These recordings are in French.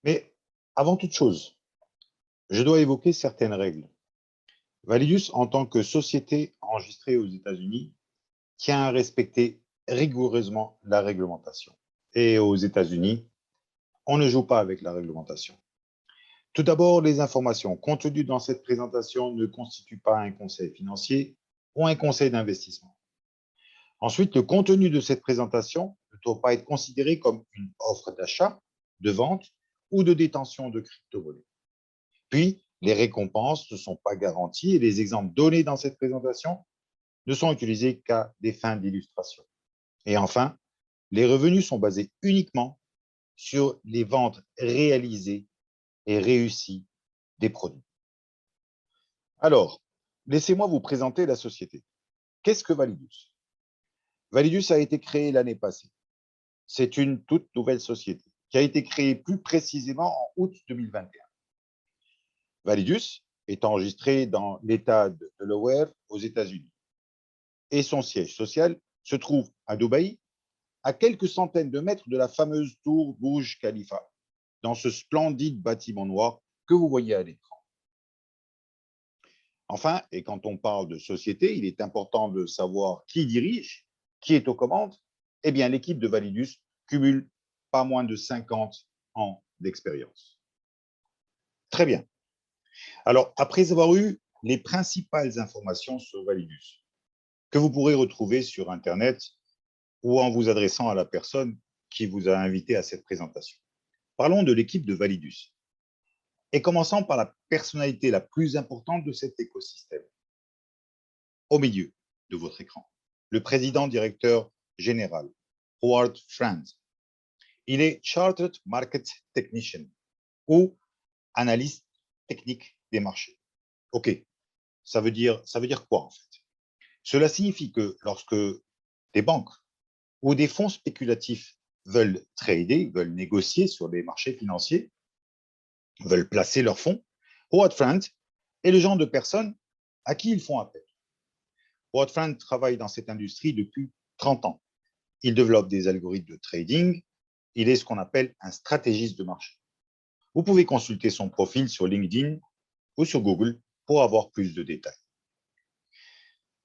Mais avant toute chose, je dois évoquer certaines règles. Validus, en tant que société enregistrée aux États-Unis, tient à respecter rigoureusement la réglementation. Et aux États-Unis, on ne joue pas avec la réglementation. Tout d'abord, les informations contenues dans cette présentation ne constituent pas un conseil financier ou un conseil d'investissement. Ensuite, le contenu de cette présentation ne doit pas être considéré comme une offre d'achat, de vente ou de détention de crypto-monnaies. Puis, les récompenses ne sont pas garanties et les exemples donnés dans cette présentation ne sont utilisés qu'à des fins d'illustration. Et enfin, les revenus sont basés uniquement sur les ventes réalisées et réussies des produits. Alors, laissez-moi vous présenter la société. Qu'est-ce que Validus? Validus a été créé l'année passée. C'est une toute nouvelle société qui a été créée plus précisément en août 2021. Validus est enregistré dans l'État de Delaware aux États-Unis et son siège social se trouve à Dubaï, à quelques centaines de mètres de la fameuse tour Burj Khalifa, dans ce splendide bâtiment noir que vous voyez à l'écran. Enfin, et quand on parle de société, il est important de savoir qui dirige, qui est aux commandes. Eh bien, l'équipe de Validus cumule pas moins de 50 ans d'expérience. Très bien. Alors, après avoir eu les principales informations sur Validus, que vous pourrez retrouver sur Internet ou en vous adressant à la personne qui vous a invité à cette présentation. Parlons de l'équipe de Validus. Et commençons par la personnalité la plus importante de cet écosystème. Au milieu de votre écran, le président directeur général, Howard Franz. Il est Chartered Market Technician ou analyste technique des marchés. OK, ça veut dire quoi en fait? Cela signifie que lorsque des banques ou des fonds spéculatifs veulent trader, veulent négocier sur les marchés financiers, veulent placer leurs fonds, Howard Franz est le genre de personne à qui ils font appel. Howard Franz travaille dans cette industrie depuis 30 ans. Il développe des algorithmes de trading. Il est ce qu'on appelle un stratégiste de marché. Vous pouvez consulter son profil sur LinkedIn ou sur Google pour avoir plus de détails.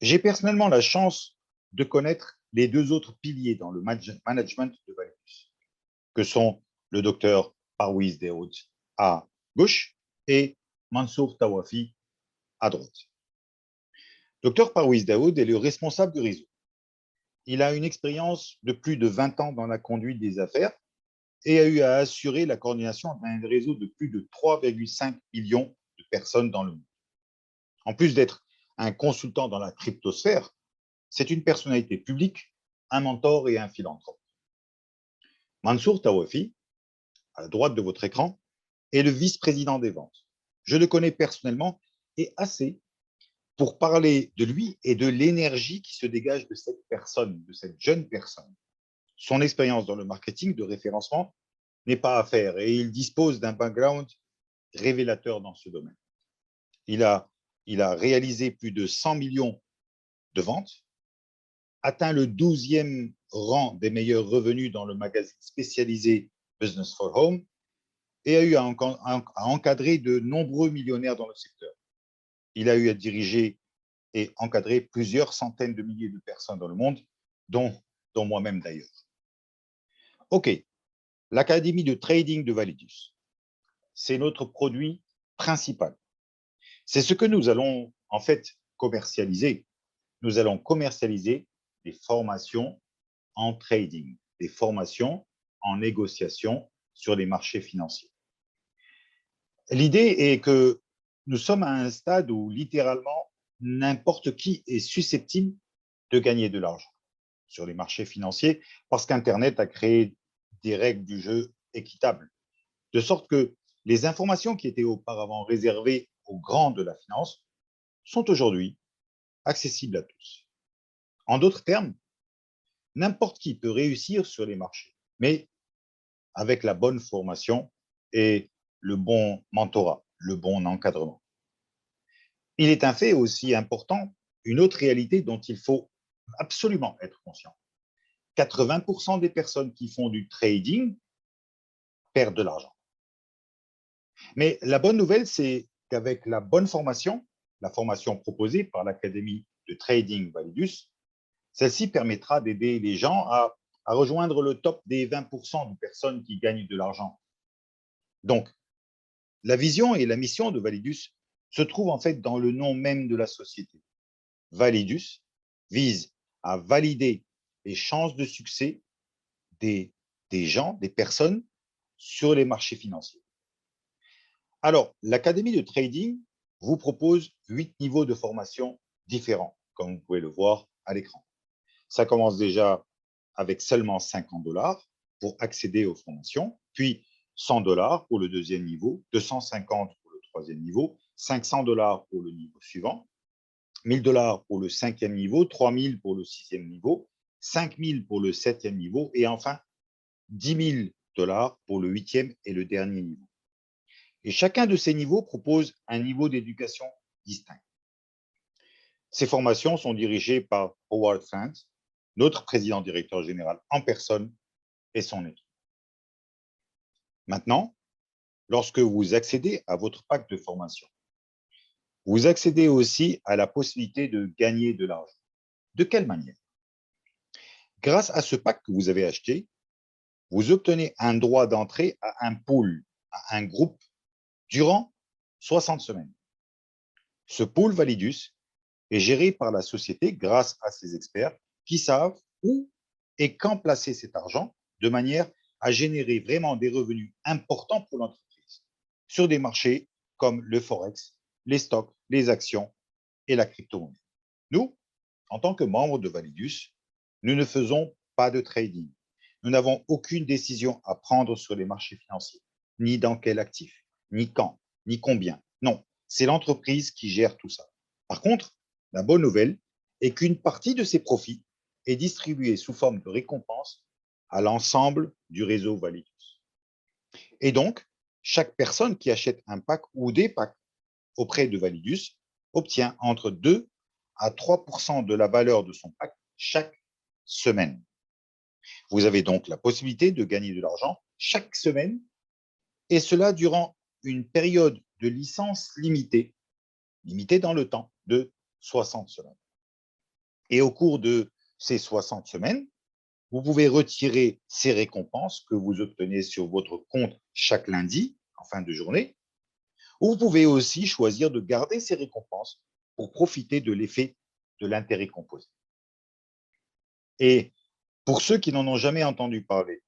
J'ai personnellement la chance de connaître les deux autres piliers dans le management de Validus, que sont le docteur Parwiz Daoud à gauche et Mansour Tawafi à droite. Docteur Parwiz Daoud est le responsable du réseau. Il a une expérience de plus de 20 ans dans la conduite des affaires et a eu à assurer la coordination d'un réseau de plus de 3,5 millions de personnes dans le monde. En plus d'être un consultant dans la cryptosphère, c'est une personnalité publique, un mentor et un philanthrope. Mansour Tawafi, à la droite de votre écran, est le vice-président des ventes. Je le connais personnellement et assez pour parler de lui et de l'énergie qui se dégage de cette personne, de cette jeune personne. Son expérience dans le marketing de référencement n'est pas à faire et il dispose d'un background révélateur dans ce domaine. Il a réalisé plus de 100 millions de ventes, atteint le 12e rang des meilleurs revenus dans le magazine spécialisé Business for Home et a eu à encadrer de nombreux millionnaires dans le secteur. Il a eu à diriger et encadrer plusieurs centaines de milliers de personnes dans le monde, dont moi-même d'ailleurs. OK, l'Académie de trading de Validus, c'est notre produit principal. C'est ce que nous allons en fait commercialiser. Nous allons commercialiser des formations en trading, des formations en négociation sur les marchés financiers. L'idée est que nous sommes à un stade où littéralement n'importe qui est susceptible de gagner de l'argent sur les marchés financiers parce qu'Internet a créé des règles du jeu équitables, de sorte que les informations qui étaient auparavant réservées aux grands de la finance sont aujourd'hui accessibles à tous. En d'autres termes, n'importe qui peut réussir sur les marchés, mais avec la bonne formation et le bon mentorat, le bon encadrement. Il est un fait aussi important, une autre réalité dont il faut absolument être conscient. 80% des personnes qui font du trading perdent de l'argent. Mais la bonne nouvelle, c'est qu'avec la formation proposée par l'Académie de Trading Validus, celle-ci permettra d'aider les gens à rejoindre le top des 20% de personnes qui gagnent de l'argent. Donc, la vision et la mission de Validus se trouvent en fait dans le nom même de la société. Validus vise à valider les chances de succès des gens, des personnes sur les marchés financiers. Alors, l'Académie de Trading vous propose 8 niveaux de formation différents, comme vous pouvez le voir à l'écran. Ça commence déjà avec seulement 50 $ pour accéder aux formations, puis 100 $ pour le deuxième niveau, 250 pour le troisième niveau, 500 $ pour le niveau suivant, 1000 $ pour le cinquième niveau, 3000 pour le sixième niveau, 5000 pour le septième niveau et enfin 10 000 $ pour le huitième et le dernier niveau. Et chacun de ces niveaux propose un niveau d'éducation distinct. Ces formations sont dirigées par Howard Fant, notre président-directeur général en personne et son équipe. Maintenant, lorsque vous accédez à votre pack de formation, vous accédez aussi à la possibilité de gagner de l'argent. De quelle manière? Grâce à ce pack que vous avez acheté, vous obtenez un droit d'entrée à un pool, à un groupe, durant 60 semaines. Ce pool Validus est géré par la société grâce à ses experts qui savent où et quand placer cet argent de manière à générer vraiment des revenus importants pour l'entreprise sur des marchés comme le Forex, les stocks, les actions et la crypto-monnaie. Nous, en tant que membres de Validus, nous ne faisons pas de trading. Nous n'avons aucune décision à prendre sur les marchés financiers, ni dans quel actif, ni quand, ni combien. Non, c'est l'entreprise qui gère tout ça. Par contre, la bonne nouvelle est qu'une partie de ces profits est distribuée sous forme de récompense à l'ensemble du réseau Validus. Et donc, chaque personne qui achète un pack ou des packs auprès de Validus obtient entre 2 à 3% de la valeur de son pack chaque semaine. Vous avez donc la possibilité de gagner de l'argent chaque semaine, et cela durant une période de licence limitée dans le temps, de 60 semaines. Et au cours de ces 60 semaines, vous pouvez retirer ces récompenses que vous obtenez sur votre compte chaque lundi, en fin de journée, ou vous pouvez aussi choisir de garder ces récompenses pour profiter de l'effet de l'intérêt composé. Et pour ceux qui n'en ont jamais entendu parler,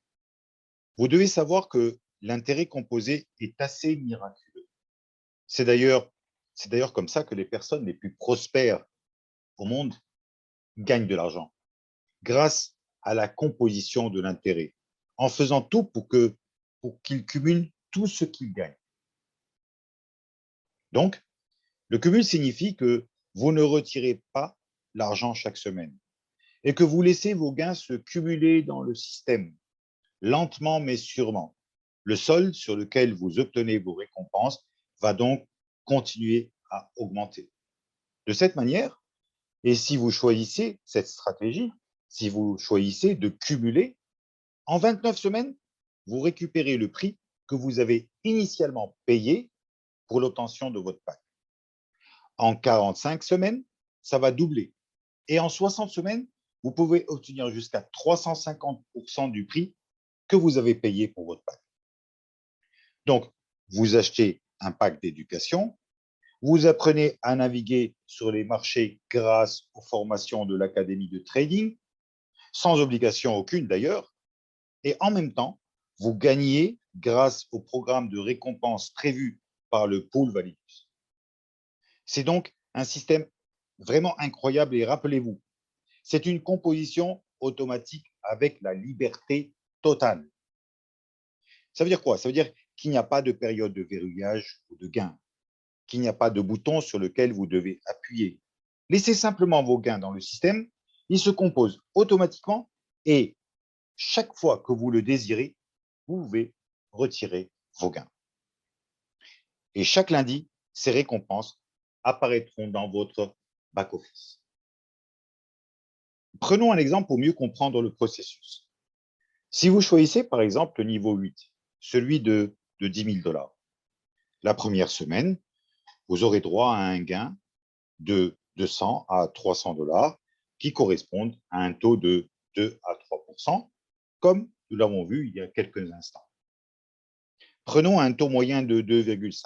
vous devez savoir que l'intérêt composé est assez miraculeux. C'est d'ailleurs comme ça que les personnes les plus prospères au monde gagnent de l'argent, grâce à la composition de l'intérêt, en faisant tout pour qu'ils cumulent tout ce qu'ils gagnent. Donc, le cumul signifie que vous ne retirez pas l'argent chaque semaine et que vous laissez vos gains se cumuler dans le système, lentement mais sûrement. Le solde sur lequel vous obtenez vos récompenses va donc continuer à augmenter. De cette manière, et si vous choisissez cette stratégie, si vous choisissez de cumuler, en 29 semaines, vous récupérez le prix que vous avez initialement payé pour l'obtention de votre pack. En 45 semaines, ça va doubler. Et en 60 semaines, vous pouvez obtenir jusqu'à 350% du prix que vous avez payé pour votre pack. Donc, vous achetez un pack d'éducation, vous apprenez à naviguer sur les marchés grâce aux formations de l'Académie de Trading, sans obligation aucune d'ailleurs, et en même temps, vous gagnez grâce au programme de récompense prévu par le pool Validus. C'est donc un système vraiment incroyable et rappelez-vous, c'est une composition automatique avec la liberté totale. Ça veut dire quoi? Ça veut dire qu'il n'y a pas de période de verrouillage ou de gain, qu'il n'y a pas de bouton sur lequel vous devez appuyer. Laissez simplement vos gains dans le système, ils se composent automatiquement et chaque fois que vous le désirez, vous pouvez retirer vos gains. Et chaque lundi, ces récompenses apparaîtront dans votre back-office. Prenons un exemple pour mieux comprendre le processus. Si vous choisissez par exemple le niveau 8, celui de 10 000 $, La première semaine, vous aurez droit à un gain de 200 à 300 dollars qui correspondent à un taux de 2 à 3 comme nous l'avons vu il y a quelques instants. Prenons un taux moyen de 2,5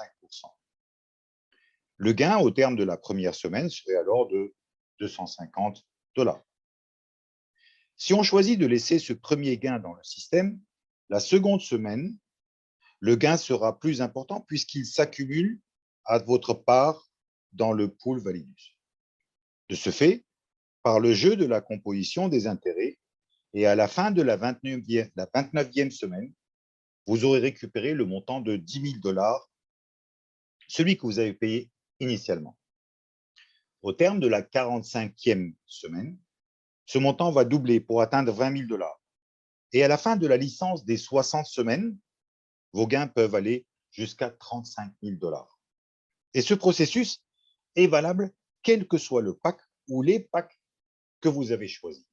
Le gain au terme de la première semaine serait alors de 250 dollars. Si on choisit de laisser ce premier gain dans le système, la seconde semaine, le gain sera plus important puisqu'il s'accumule à votre part dans le pool Validus. De ce fait, par le jeu de la composition des intérêts, et à la fin de la 29e semaine, vous aurez récupéré le montant de 10 000 dollars, celui que vous avez payé initialement. Au terme de la 45e semaine, ce montant va doubler pour atteindre 20 000 dollars. Et à la fin de la licence des 60 semaines, vos gains peuvent aller jusqu'à 35 000 dollars. Et ce processus est valable quel que soit le pack ou les packs que vous avez choisis.